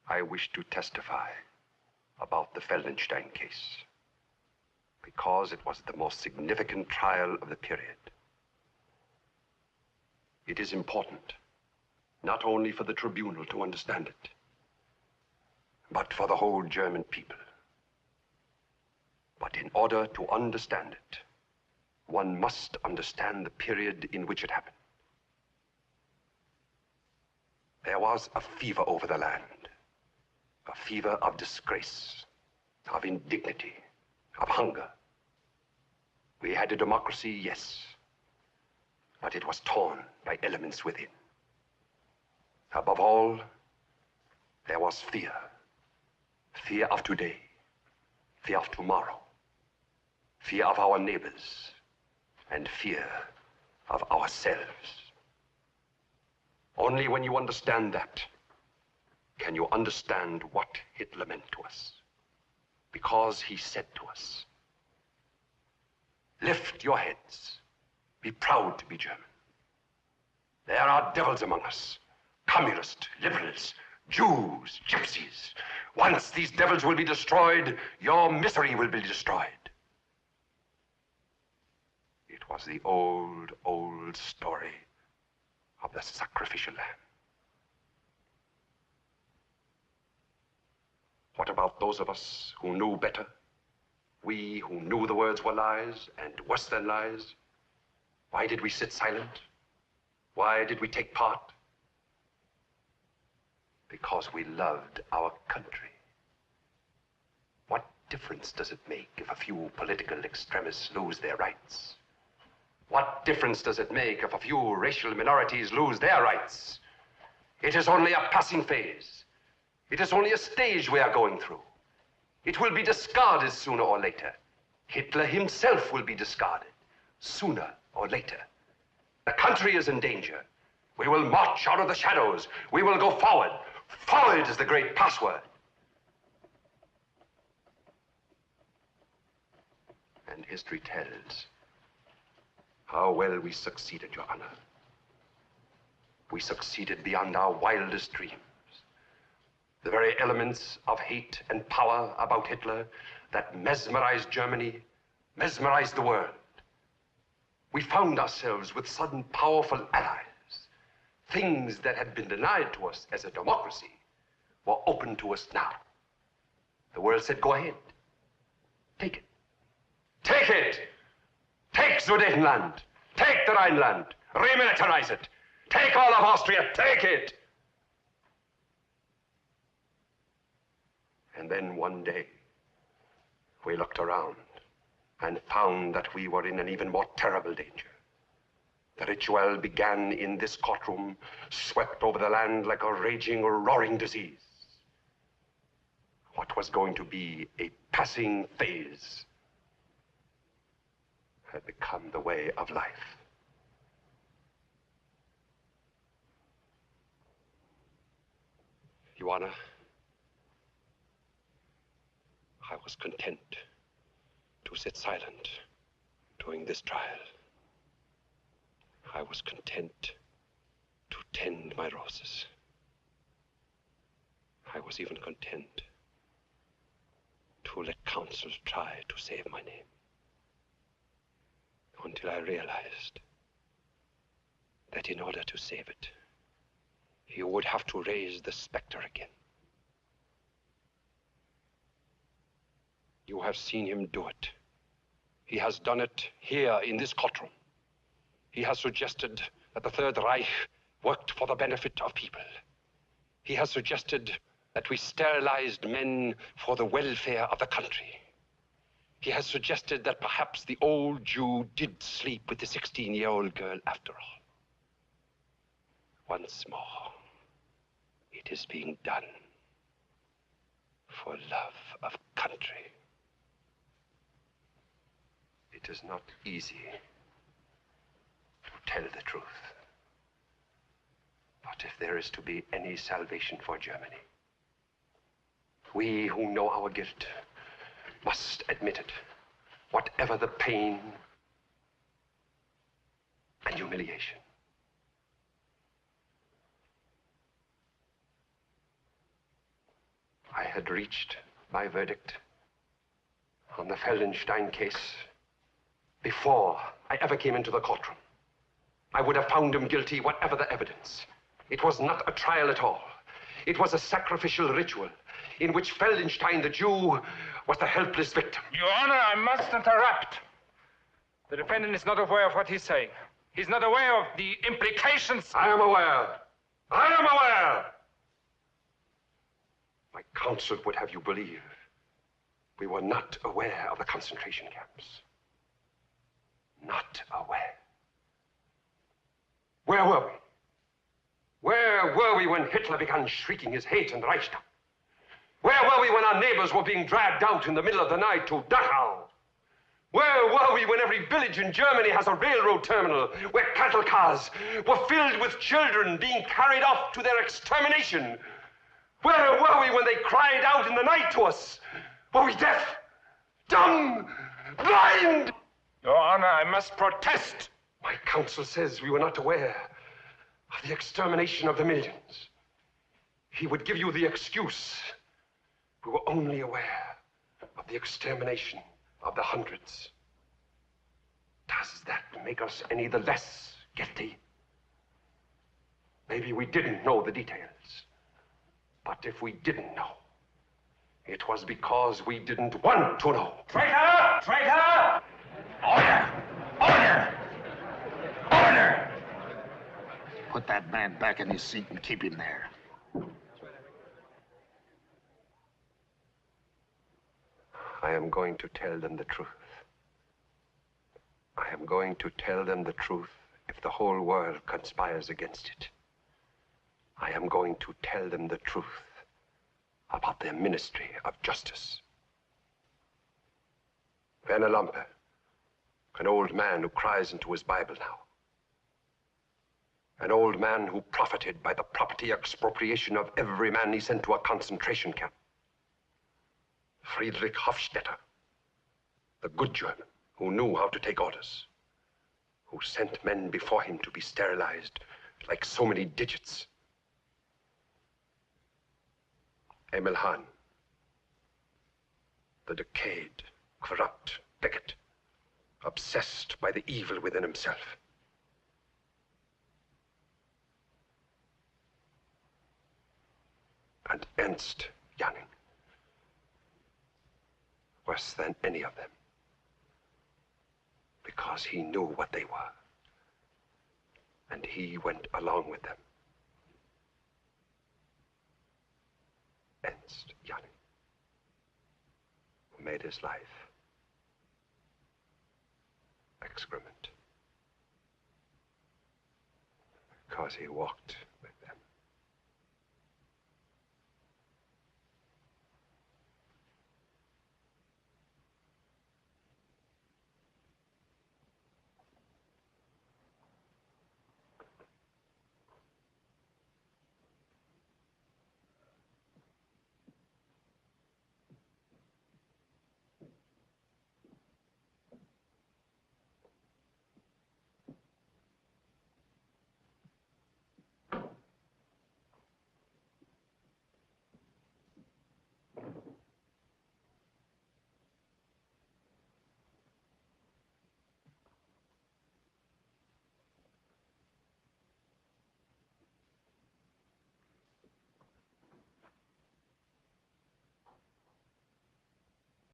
I wish to testify about the Feldenstein case because it was the most significant trial of the period. It is important, not only for the tribunal to understand it, but for the whole German people. But in order to understand it, one must understand the period in which it happened. There was a fever over the land, a fever of disgrace, of indignity, of hunger. We had a democracy, yes, but it was torn by elements within. Above all, there was fear. Fear of today, fear of tomorrow, fear of our neighbors, and fear of ourselves. Only when you understand that can you understand what Hitler meant to us. Because he said to us, lift your heads, be proud to be German. There are devils among us, communists, liberals, Jews, gypsies. Once these devils will be destroyed, your misery will be destroyed. It was the old, old story of the sacrificial lamb. What about those of us who knew better? We who knew the words were lies and worse than lies? Why did we sit silent? Why did we take part? Because we loved our country. What difference does it make if a few political extremists lose their rights? What difference does it make if a few racial minorities lose their rights? It is only a passing phase. It is only a stage we are going through. It will be discarded sooner or later. Hitler himself will be discarded sooner or later. The country is in danger. We will march out of the shadows. We will go forward. Forward is the great password. And history tells how well we succeeded, Your Honor. We succeeded beyond our wildest dreams. The very elements of hate and power about Hitler that mesmerized Germany, mesmerized the world. We found ourselves with sudden powerful allies. Things that had been denied to us as a democracy were open to us now. The world said, go ahead. Take it. Take it! Take Sudetenland. Take the Rhineland. Remilitarize it. Take all of Austria. Take it! And then one day, we looked around and found that we were in an even more terrible danger. The ritual began in this courtroom, swept over the land like a raging, roaring disease. What was going to be a passing phase had become the way of life. Your Honor, I was content to sit silent during this trial. I was content to tend my roses. I was even content to let counsel try to save my name. Until I realized that in order to save it, you would have to raise the specter again. You have seen him do it. He has done it here in this courtroom. He has suggested that the Third Reich worked for the benefit of people. He has suggested that we sterilized men for the welfare of the country. He has suggested that perhaps the old Jew did sleep with the 16-year-old girl after all. Once more, it is being done for love of country. It is not easy to tell the truth. But if there is to be any salvation for Germany, we who know our guilt must admit it, whatever the pain and humiliation. had reached my verdict on the Feldenstein case before I ever came into the courtroom. I would have found him guilty, whatever the evidence. It was not a trial at all. It was a sacrificial ritual in which Feldenstein, the Jew, was the helpless victim. Your Honor, I must interrupt. The defendant is not aware of what he's saying. He's not aware of the implications. I am aware. I am aware. My counsel would have you believe we were not aware of the concentration camps. Not aware. Where were we? Where were we when Hitler began shrieking his hate in the Reichstag? Where were we when our neighbors were being dragged out in the middle of the night to Dachau? Where were we when every village in Germany has a railroad terminal where cattle cars were filled with children being carried off to their extermination? Where were we when they cried out in the night to us? Were we deaf? Dumb? Blind? Your Honor, I must protest. My counsel says we were not aware of the extermination of the millions. He would give you the excuse. We were only aware of the extermination of the hundreds. Does that make us any the less guilty? Maybe we didn't know the details. But if we didn't know, it was because we didn't want to know. Traitor! Traitor! Order! Order! Order! Put that man back in his seat and keep him there. I am going to tell them the truth. I am going to tell them the truth if the whole world conspires against it. I am going to tell them the truth about their ministry of justice. Werner Lampe, an old man who cries into his Bible now. An old man who profited by the property expropriation of every man he sent to a concentration camp. Friedrich Hofstetter, the good German who knew how to take orders, who sent men before him to be sterilized like so many digits. Emil Hahn, the decayed, corrupt bigot, obsessed by the evil within himself. And Ernst Janning, worse than any of them, because he knew what they were, and he went along with them. Ernst Janning, who made his life excrement, because he walked